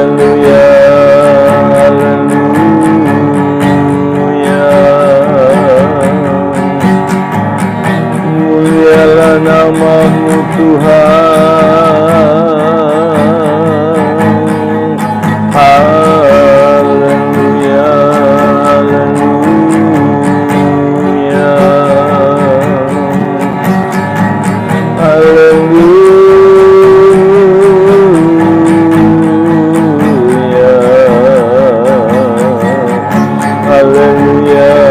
haleluya, haleluya. Mulialah nama-Mu Tuhan. Haleluya, haleluya, haleluya, haleluya,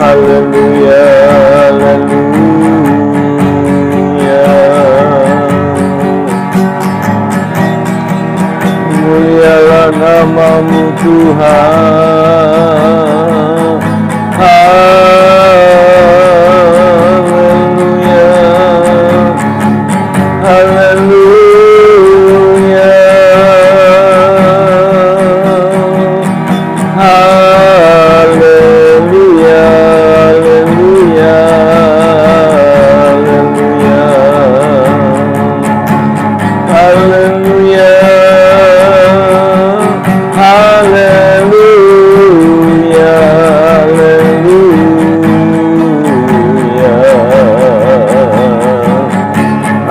haleluya, haleluya. Mulialah nama-Mu Tuhan. Haleluya, haleluya, haleluya, haleluya, haleluya, haleluya.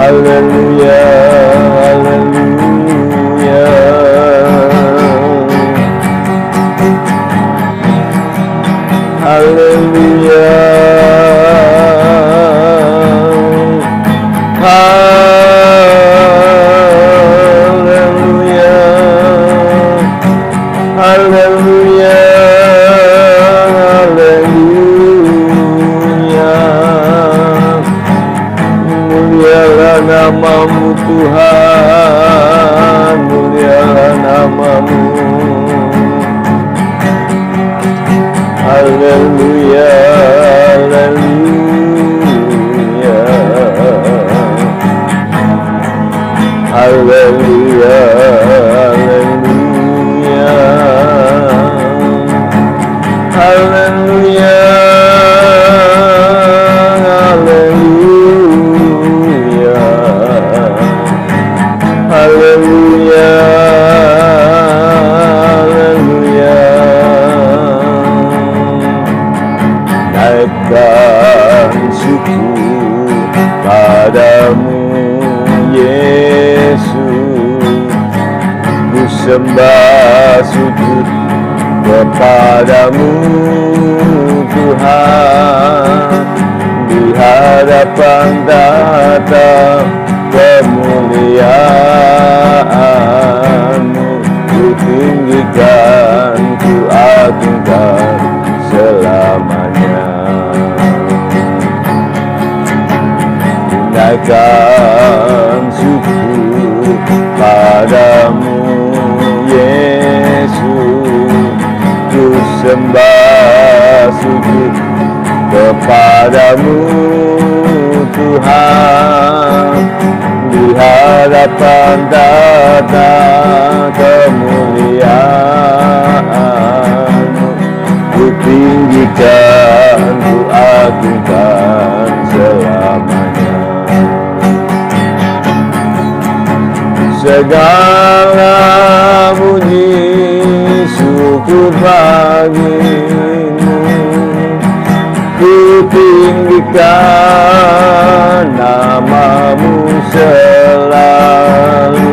Haleluya, haleluya, haleluya, haleluya, haleluya, haleluya, haleluya. Mulialah nama-Mu Tuhan, mulialah nama-Mu. Haleluya, haleluya, haleluya, haleluya, haleluya, haleluya, haleluya, haleluya. Naikkan syukur padamu Yesus, ku sembah sujud kepadamu Tuhan, di hadapan tata kemuliaan-Mu, ku tinggikan, ku agungkan selamanya. Naikkan syukur padamu Yesus, ku sembah sujud kepadamu Tuhan, di hadapan tata kemuliaan-Mu, ku tinggikan, ku agungkan selamanya. Segala puji syukur bagi-Mu, ku tinggikan nama-Mu selalu.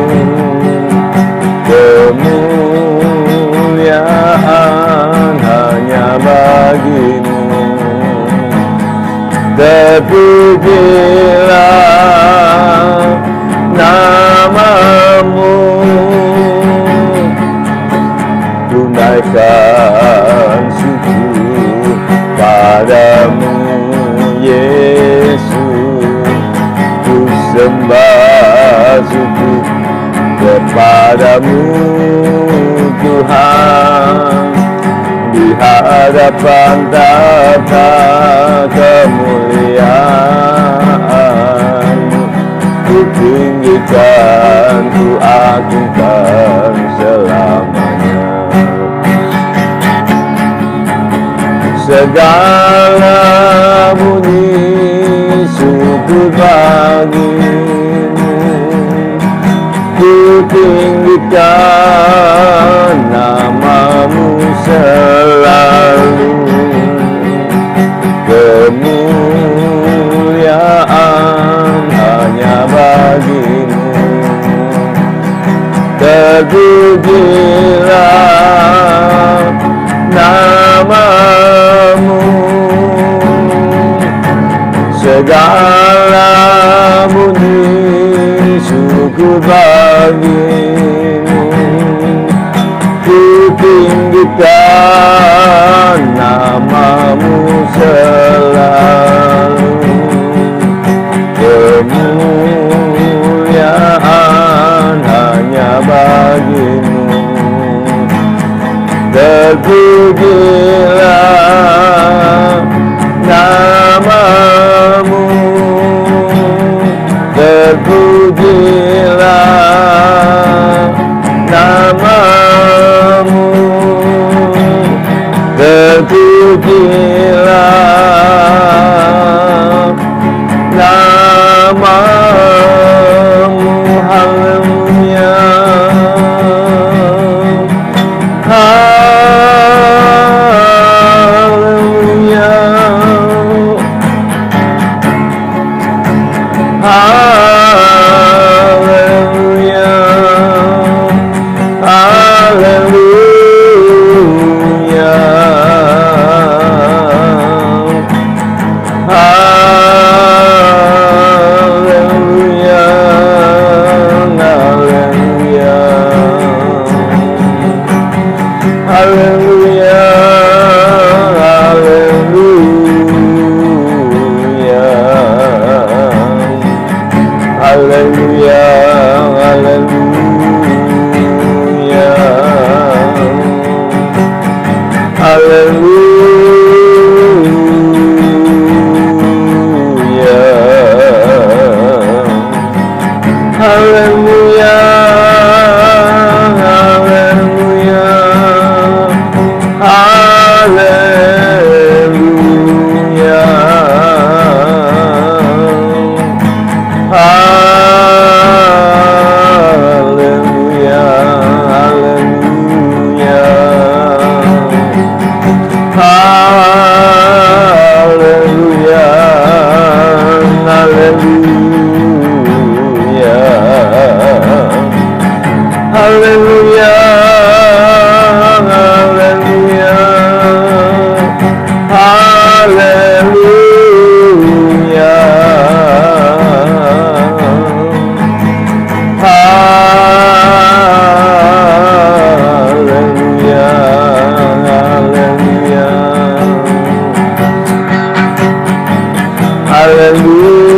Kemuliaan hanya bagi-Mu, terpujilah nama-Mu. Tunaikan syukur padamu Yesus, ku sembah sujud padamu Tuhan, di hadapan tata kemuliaan. Ku tinggikan, ku agungkan selamanya. Segala bunyi syukur bagimu, ku tinggikan namamu selalu. Kemuliaan hanya bagimu, terpujilah namamu. Segala bunyi syukur bagimu, ku tinggikan namamu selalu. Kemuliaan hanya bagimu, terpujilah namamu, terpujilah namamu, terpujilah namamu. Haleluya, haleluya, haleluya, haleluya, haleluya, haleluya, haleluya, haleluya, haleluya, haleluya, haleluya, haleluya, haleluya, haleluya, haleluya,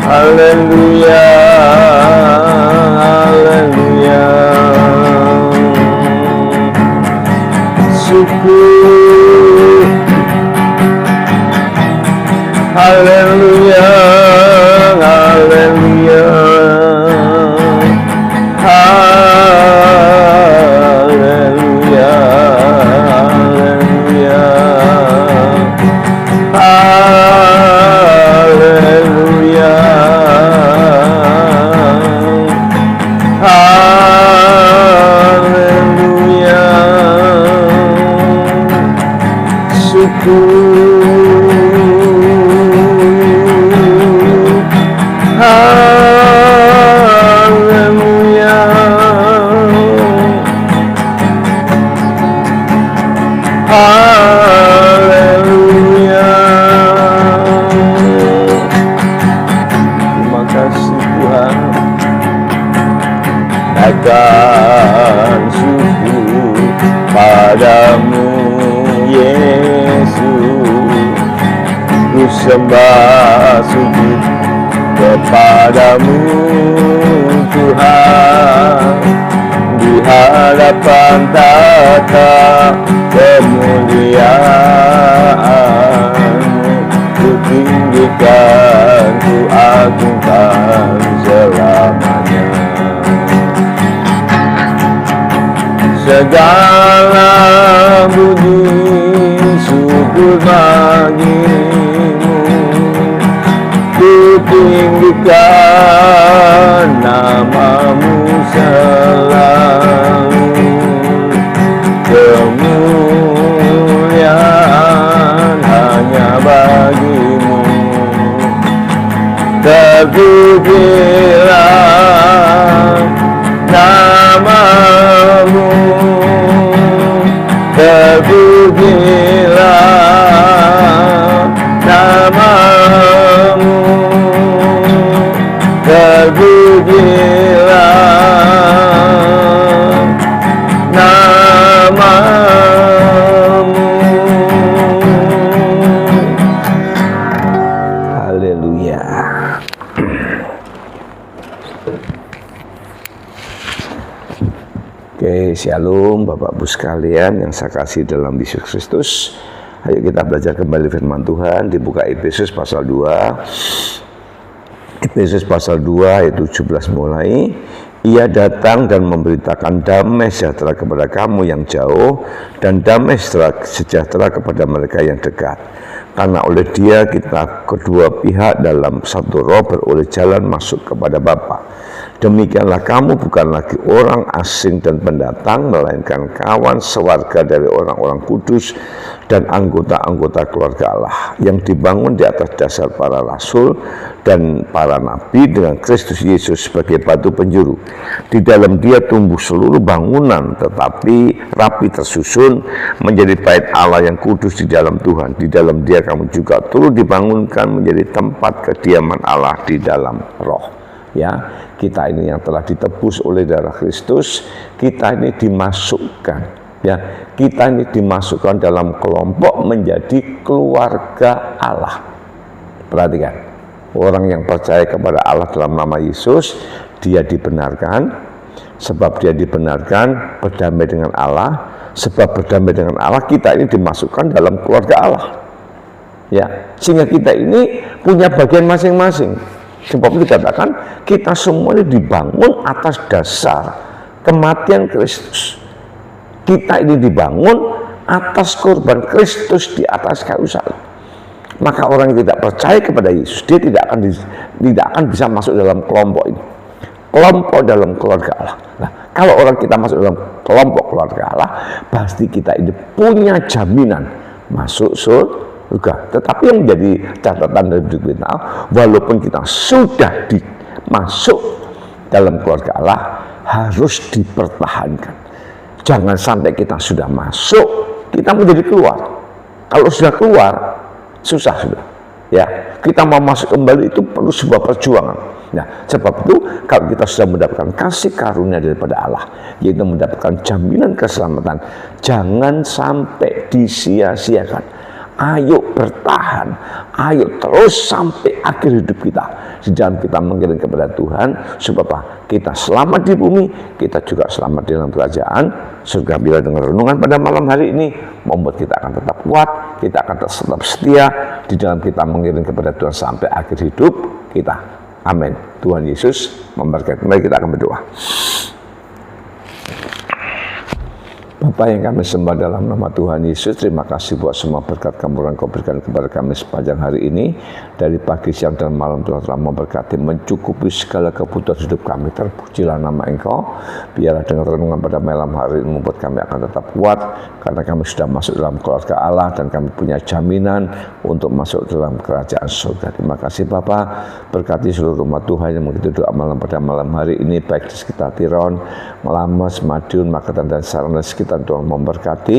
haleluya, haleluya, haleluya. Syukur, haleluya, haleluya, haleluya, haleluya, haleluya, syukur, haleluya, haleluya. Terima kasih Tuhan. akan syukur padamu Yesus, ku sembah sujud kepadamu Tuhan, di hadapan tata kemuliaan-Mu, ku tinggikan, ku agungkan selamanya. Segala puji syukur bagimu, ku tinggikan nama-Mu selalu. Kemuliaan hanya bagi-Mu, terpujilah nama-Mu, terpujilah nama-Mu, terpujilah nama-Mu. Haleluya. Oke, shalom Bapak Ibu sekalian yang saya kasih dalam Yesus Kristus. Ayo kita belajar kembali firman Tuhan. Dibuka Efesus pasal 2. Efesus pasal 2 ayat 17 mulai. Ia datang dan memberitakan damai sejahtera kepada kamu yang jauh dan damai sejahtera kepada mereka yang dekat. Karena oleh Dia kita kedua pihak dalam satu roh beroleh jalan masuk kepada Bapa. Demikianlah kamu bukan lagi orang asing dan pendatang, melainkan kawan sewarga dari orang-orang kudus dan anggota-anggota keluarga Allah, yang dibangun di atas dasar para rasul dan para nabi dengan Kristus Yesus sebagai batu penjuru. Di dalam Dia tumbuh seluruh bangunan, tetapi rapi tersusun menjadi bait Allah yang kudus di dalam Tuhan. Di dalam Dia kamu juga turut dibangunkan menjadi tempat kediaman Allah di dalam roh. Ya, kita ini yang telah ditebus oleh darah Kristus, kita ini dimasukkan, ya, kita ini dimasukkan dalam kelompok menjadi keluarga Allah. Perhatikan, orang yang percaya kepada Allah dalam nama Yesus, dia dibenarkan, sebab dia dibenarkan berdamai dengan Allah, sebab berdamai dengan Allah kita ini dimasukkan dalam keluarga Allah. Ya, sehingga kita ini punya bagian masing-masing. Sebab itu dikatakan kita semua ini dibangun atas dasar kematian Kristus. Kita ini dibangun atas korban Kristus di atas kayu salib. Maka orang yang tidak percaya kepada Yesus, dia tidak akan bisa masuk dalam kelompok ini. Kelompok dalam keluarga Allah. Nah, kalau orang kita masuk dalam kelompok keluarga Allah, pasti kita ini punya jaminan masuk surga. Tetapi yang menjadi catatan dari hidup kita, walaupun kita sudah masuk dalam keluarga Allah, harus dipertahankan. Jangan sampai kita sudah masuk, kita menjadi keluar. Kalau sudah keluar, susah sudah. Ya, kita mau masuk kembali itu perlu sebuah perjuangan. Nah, sebab itu kalau kita sudah mendapatkan kasih karunia daripada Allah, yaitu mendapatkan jaminan keselamatan, jangan sampai disia-siakan. Ayo bertahan, ayo terus sampai akhir hidup kita di dalam kita mengiring kepada Tuhan, supaya kita selamat di bumi, kita juga selamat di dalam kerajaan surga. Bila dengan renungan pada malam hari ini membuat kita akan tetap kuat, kita akan tetap setia di dalam kita mengiring kepada Tuhan sampai akhir hidup kita. Amin. Tuhan Yesus memberkati. Mari kita akan berdoa. Bapa yang kami sembah dalam nama Tuhan Yesus, terima kasih buat semua berkat kamu yang kau berikan kepada kami sepanjang hari ini. Dari pagi, siang, dan malam Tuhan telah memberkati, mencukupi segala kebutuhan hidup kami. Terpujilah nama Engkau. Biarlah dengan renungan pada malam hari ini membuat kami akan tetap kuat, karena kami sudah masuk dalam keluarga Allah dan kami punya jaminan untuk masuk dalam kerajaan surga. Terima kasih Bapa, berkati seluruh umat Tuhan yang mengikuti doa malam pada malam hari ini, baik di sekitar Tiron, Melames, Madiun, Magetan, dan Saran, dan sekitar kesehatan Tuhan memberkati.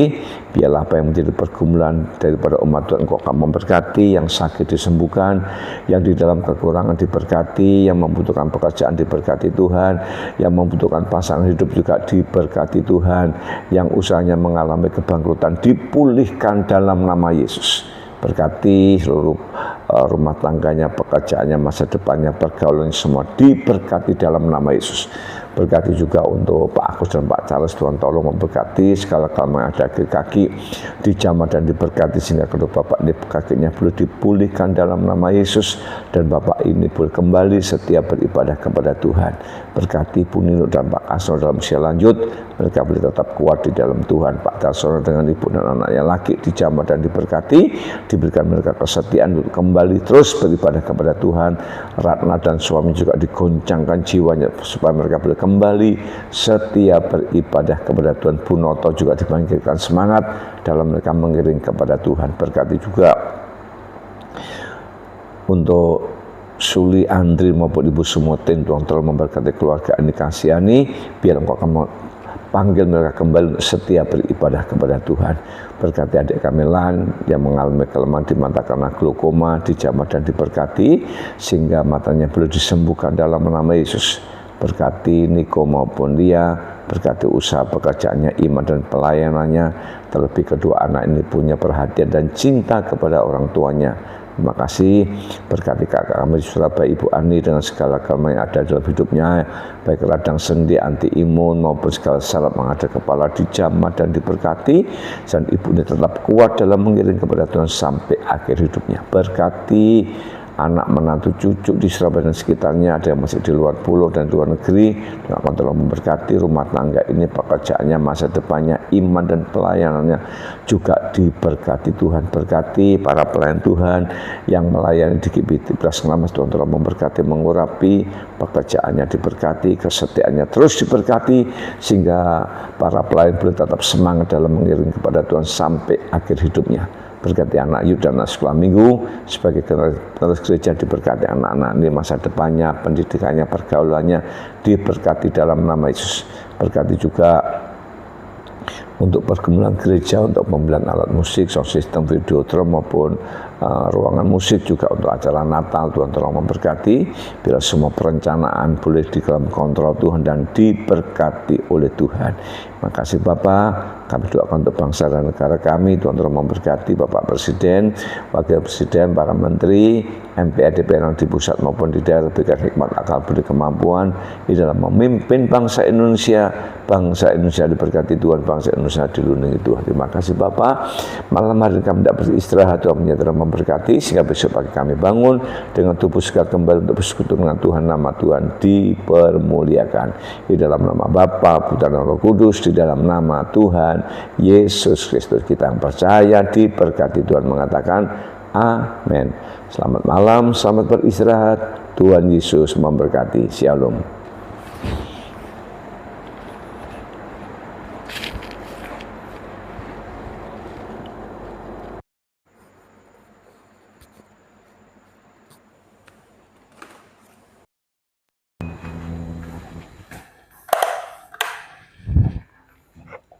Biarlah apa yang menjadi pergumulan daripada umat Tuhan Engkau akan memberkati, yang sakit disembuhkan, yang di dalam kekurangan diberkati, yang membutuhkan pekerjaan diberkati Tuhan, yang membutuhkan pasangan hidup juga diberkati Tuhan, yang usahanya mengalami kebangkrutan dipulihkan dalam nama Yesus. Berkati seluruh rumah tangganya, pekerjaannya, masa depannya, pergaulannya semua diberkati dalam nama Yesus. Berkati juga untuk Pak Agus dan Pak Charles, Tuhan tolong memberkati segala kelemahan yang ada di kaki, dijamah dan diberkati sehingga kedua Bapak ini kakinya boleh dipulihkan dalam nama Yesus, dan Bapak ini boleh kembali setia beribadah kepada Tuhan. Berkati Bu Nino dan Pak Asno dalam usia lanjut, mereka boleh tetap kuat di dalam Tuhan. Pak Darsono dengan ibu dan anaknya laki dijamah dan diberkati, diberikan mereka kesetiaan untuk kembali terus beribadah kepada Tuhan. Ratna dan suami juga digoncangkan jiwanya supaya mereka boleh kembali setia beribadah kepada Tuhan. Bu Noto juga dibangkitkan semangat dalam mereka mengiring kepada Tuhan. Berkati juga untuk Suli, Andri maupun Ibu Sumotin, Tuhan tolong memberkati keluarga ini, kasihani, biar Engkau akan panggil mereka kembali setia beribadah kepada Tuhan. Berkati adik kami Lan yang mengalami kelemahan di mata karena glaukoma, dijamah dan diberkati sehingga matanya boleh disembuhkan dalam nama Yesus. Berkati Niko maupun Lia, berkati usaha pekerjaannya, iman dan pelayanannya, terlebih kedua anak ini punya perhatian dan cinta kepada orang tuanya. Terima kasih. Berkati kakak kami di Surabaya, Ibu Ani, dengan segala kelemahan yang ada dalam hidupnya, baik radang sendi, anti imun maupun segala salep yang ada kepala, dijamah dan diberkati, dan ibu ini tetap kuat dalam mengiring kepada Tuhan sampai akhir hidupnya. Berkati anak, menantu, cucu di Surabaya dan sekitarnya, ada yang masih di luar pulau dan luar negeri, Tuhan akan tolong memberkati rumah tangga ini, pekerjaannya, masa depannya, iman dan pelayanannya juga diberkati Tuhan. Berkati para pelayan Tuhan yang melayani di GBT Beras Ngelamas, Tuhan tolong memberkati, mengurapi pekerjaannya, diberkati, kesetiaannya terus diberkati sehingga para pelayan boleh tetap semangat dalam mengiring kepada Tuhan sampai akhir hidupnya. Berkati anak Yud dan anak sekolah minggu sebagai penerus gereja, diberkati anak-anak ini, masa depannya, pendidikannya, pergaulannya diberkati dalam nama Yesus. Berkati juga untuk pergumulan gereja, untuk pembelian alat musik, sound system, videodrom maupun ruangan musik, juga untuk acara Natal. Tuhan tolong memberkati, bila semua perencanaan boleh di dalam kontrol Tuhan dan diberkati oleh Tuhan. Terima kasih Bapak, kami doakan untuk bangsa dan negara kami. Tuhan tolong memberkati Bapak Presiden, Wakil Presiden, para Menteri, MPR, DPR di pusat maupun di daerah, berikan hikmat, akal budi, kemampuan di dalam memimpin bangsa Indonesia. Bangsa Indonesia diberkati Tuhan, bangsa Indonesia dilindungi Tuhan. Terima kasih Bapak. Malam hari kami tidak beristirahat, Tuhan menyertai memberkati sehingga besok pagi kami bangun dengan tubuh segar kembali untuk bersekutu dengan Tuhan. Nama Tuhan dipermuliakan di dalam nama Bapa, Putra dan Roh Kudus, di dalam nama Tuhan Yesus Kristus kita yang percaya diberkati. Tuhan mengatakan amin. Selamat malam, selamat beristirahat. Tuhan Yesus memberkati. Shalom.